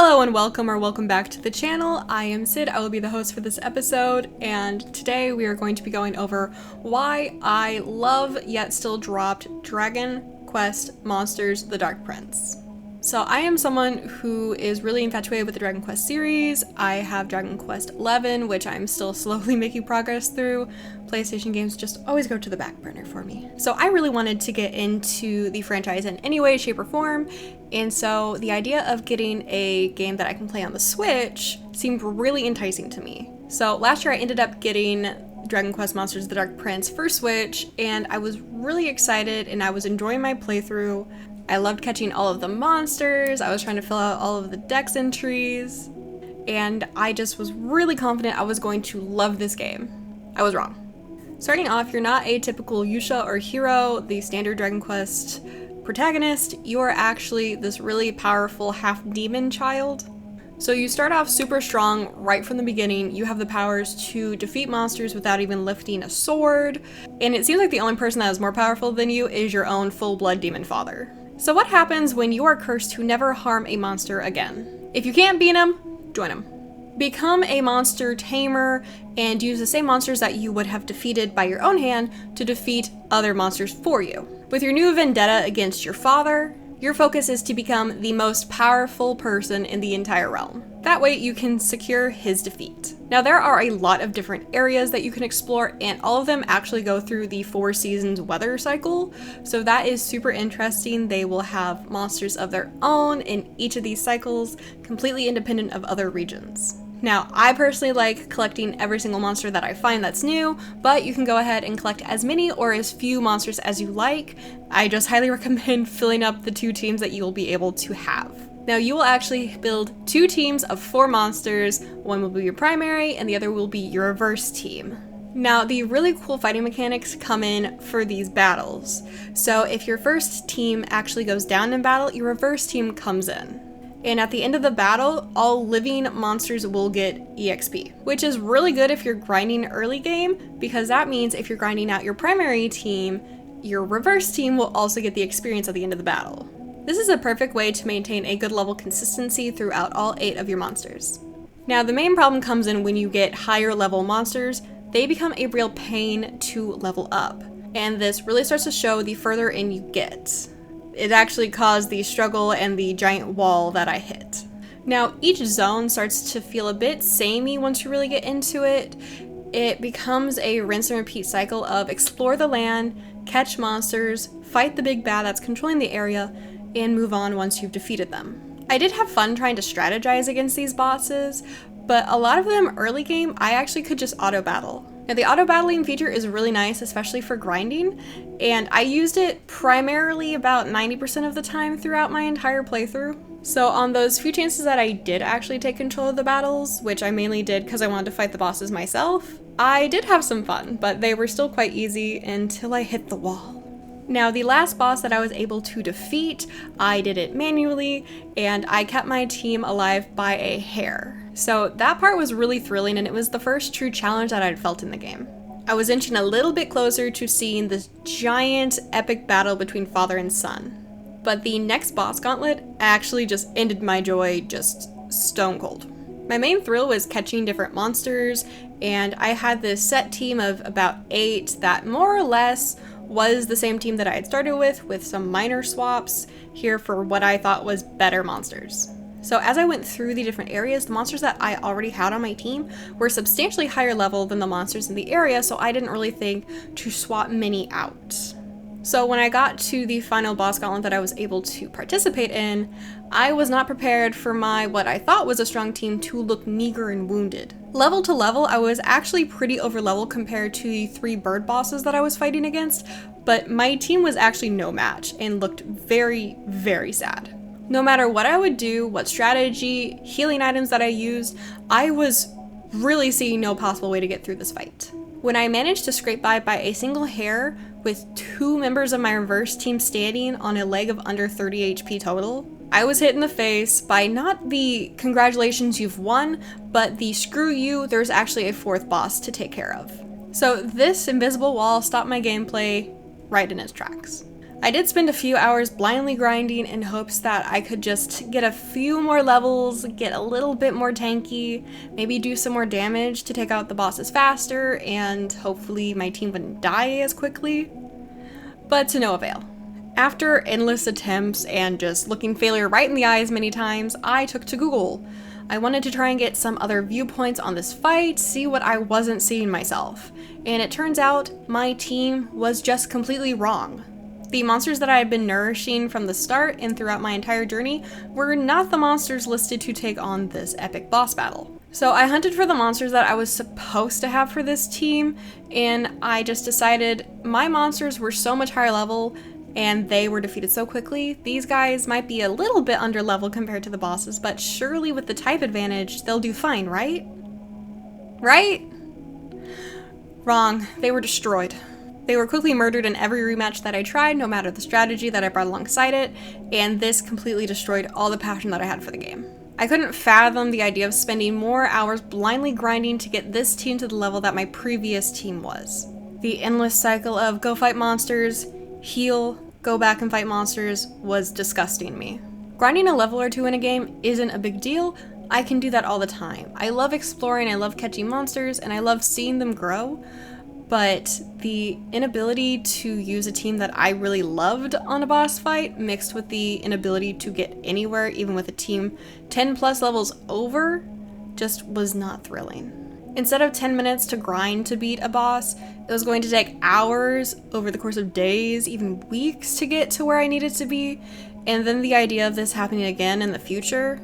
Hello and welcome back to the channel. I am Sid, I will be the host for this episode, and today we are going to be going over why I love yet still dropped Dragon Quest Monsters: The Dark Prince. So I am someone who is really infatuated with the Dragon Quest series. I have Dragon Quest XI, which I'm still slowly making progress through. PlayStation games just always go to the back burner for me. So I really wanted to get into the franchise in any way, shape, or form. And so the idea of getting a game that I can play on the Switch seemed really enticing to me. So last year I ended up getting Dragon Quest Monsters: The Dark Prince for Switch, and I was really excited and I was enjoying my playthrough. I loved catching all of the monsters, I was trying to fill out all of the dex entries, and I just was really confident I was going to love this game. I was wrong. Starting off, you're not a typical Yusha or hero, the standard Dragon Quest protagonist. You are actually this really powerful half-demon child. So you start off super strong right from the beginning. You have the powers to defeat monsters without even lifting a sword, and it seems like the only person that is more powerful than you is your own full-blood demon father. So what happens when you are cursed to never harm a monster again? If you can't beat him, join him. Become a monster tamer and use the same monsters that you would have defeated by your own hand to defeat other monsters for you. With your new vendetta against your father, your focus is to become the most powerful person in the entire realm. That way you can secure his defeat. Now there are a lot of different areas that you can explore, and all of them actually go through the 4 seasons weather cycle, so that is super interesting. They will have monsters of their own in each of these cycles, completely independent of other regions. Now, I personally like collecting every single monster that I find that's new, but you can go ahead and collect as many or as few monsters as you like. I just highly recommend filling up the 2 teams that you will be able to have. Now, you will actually build 2 teams of 4 monsters. One will be your primary, and the other will be your reverse team. Now, the really cool fighting mechanics come in for these battles. So if your first team actually goes down in battle, your reverse team comes in. And at the end of the battle, all living monsters will get EXP, which is really good if you're grinding early game, because that means if you're grinding out your primary team, your reverse team will also get the experience at the end of the battle. This is a perfect way to maintain a good level consistency throughout all 8 of your monsters. Now, the main problem comes in when you get higher level monsters. They become a real pain to level up, and this really starts to show the further in you get. It actually caused the struggle and the giant wall that I hit. Now, each zone starts to feel a bit samey once you really get into it. It becomes a rinse and repeat cycle of explore the land, catch monsters, fight the big bad that's controlling the area, and move on once you've defeated them. I did have fun trying to strategize against these bosses, but a lot of them early game, I actually could just auto battle. Now, the auto battling feature is really nice, especially for grinding, and I used it primarily about 90% of the time throughout my entire playthrough. So on those few chances that I did actually take control of the battles, which I mainly did because I wanted to fight the bosses myself, I did have some fun, but they were still quite easy until I hit the wall. Now, the last boss that I was able to defeat, I did it manually, and I kept my team alive by a hair. So that part was really thrilling, and it was the first true challenge that I'd felt in the game. I was inching a little bit closer to seeing this giant epic battle between father and son. But the next boss gauntlet actually just ended my joy just stone cold. My main thrill was catching different monsters, and I had this set team of about 8 that more or less was the same team that I had started with some minor swaps here for what I thought was better monsters. So as I went through the different areas, the monsters that I already had on my team were substantially higher level than the monsters in the area, so I didn't really think to swap many out. So when I got to the final boss gauntlet that I was able to participate in, I was not prepared for my what I thought was a strong team to look meager and wounded. Level to level, I was actually pretty over level compared to the 3 bird bosses that I was fighting against, but my team was actually no match and looked very, very sad. No matter what I would do, what strategy, healing items that I used, I was really seeing no possible way to get through this fight. When I managed to scrape by a single hair with 2 members of my reverse team standing on a leg of under 30 HP total, I was hit in the face by not the congratulations you've won, but the screw you, there's actually a 4th boss to take care of. So this invisible wall stopped my gameplay right in its tracks. I did spend a few hours blindly grinding in hopes that I could just get a few more levels, get a little bit more tanky, maybe do some more damage to take out the bosses faster, and hopefully my team wouldn't die as quickly. But to no avail. After endless attempts and just looking failure right in the eyes many times, I took to Google. I wanted to try and get some other viewpoints on this fight, see what I wasn't seeing myself. And it turns out my team was just completely wrong. The monsters that I had been nourishing from the start and throughout my entire journey were not the monsters listed to take on this epic boss battle. So I hunted for the monsters that I was supposed to have for this team, and I just decided my monsters were so much higher level and they were defeated so quickly. These guys might be a little bit under level compared to the bosses, but surely with the type advantage, they'll do fine, right? Right? Wrong. They were destroyed. They were quickly murdered in every rematch that I tried, no matter the strategy that I brought alongside it, and this completely destroyed all the passion that I had for the game. I couldn't fathom the idea of spending more hours blindly grinding to get this team to the level that my previous team was. The endless cycle of go fight monsters, heal, go back and fight monsters was disgusting me. Grinding a level or two in a game isn't a big deal. I can do that all the time. I love exploring, I love catching monsters, and I love seeing them grow. But the inability to use a team that I really loved on a boss fight, mixed with the inability to get anywhere, even with a team 10 plus levels over, just was not thrilling. Instead of 10 minutes to grind to beat a boss, it was going to take hours over the course of days, even weeks to get to where I needed to be. And then the idea of this happening again in the future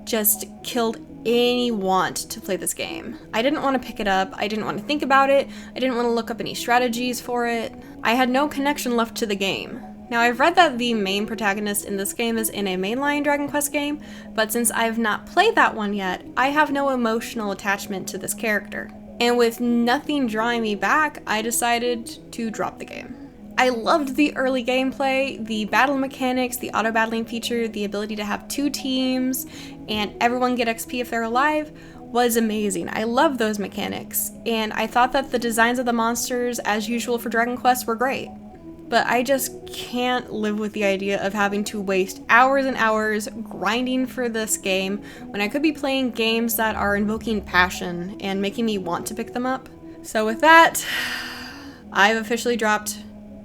just killed any want to play this game. I didn't want to pick it up, I didn't want to think about it, I didn't want to look up any strategies for it. I had no connection left to the game. Now I've read that the main protagonist in this game is in a mainline Dragon Quest game, but since I've not played that one yet, I have no emotional attachment to this character. And with nothing drawing me back, I decided to drop the game. I loved the early gameplay, the battle mechanics, the auto-battling feature, the ability to have 2 teams, and everyone get XP if they're alive was amazing. I love those mechanics, and I thought that the designs of the monsters, as usual for Dragon Quest, were great. But I just can't live with the idea of having to waste hours and hours grinding for this game when I could be playing games that are invoking passion and making me want to pick them up. So with that, I've officially dropped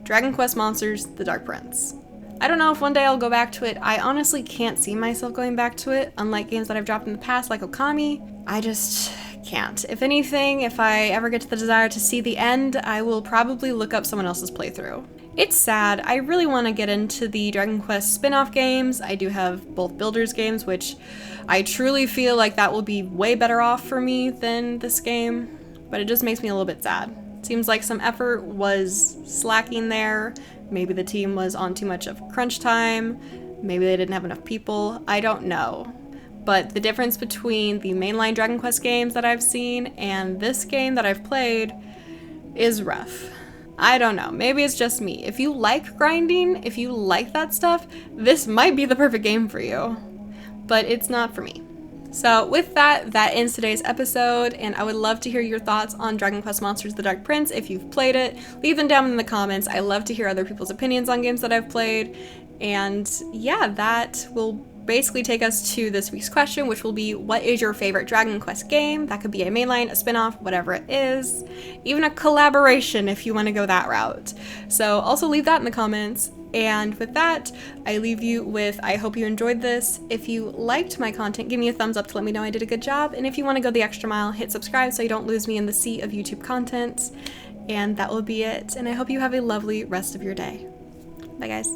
Dragon Quest Monsters: The Dark Prince. I don't know if one day I'll go back to it. I honestly can't see myself going back to it, unlike games that I've dropped in the past like Okami. I just can't. If anything, if I ever get to the desire to see the end, I will probably look up someone else's playthrough. It's sad. I really want to get into the Dragon Quest spin-off games. I do have both Builders games, which I truly feel like that will be way better off for me than this game, but it just makes me a little bit sad. Seems like some effort was slacking there. Maybe the team was on too much of crunch time. Maybe they didn't have enough people. I don't know. But the difference between the mainline Dragon Quest games that I've seen and this game that I've played is rough. I don't know. Maybe it's just me. If you like grinding, if you like that stuff, this might be the perfect game for you. But it's not for me. So with that ends today's episode, and I would love to hear your thoughts on Dragon Quest Monsters: The Dark Prince if you've played it. Leave them down in the comments. I love to hear other people's opinions on games that I've played. And yeah, that will basically take us to this week's question, which will be, what is your favorite Dragon Quest game? That could be a mainline, a spin-off, whatever it is. Even a collaboration if you want to go that route. So also leave that in the comments. And with that, I leave you with, I hope you enjoyed this. If you liked my content, give me a thumbs up to let me know I did a good job. And if you want to go the extra mile, hit subscribe so you don't lose me in the sea of YouTube content. And that will be it. And I hope you have a lovely rest of your day. Bye guys.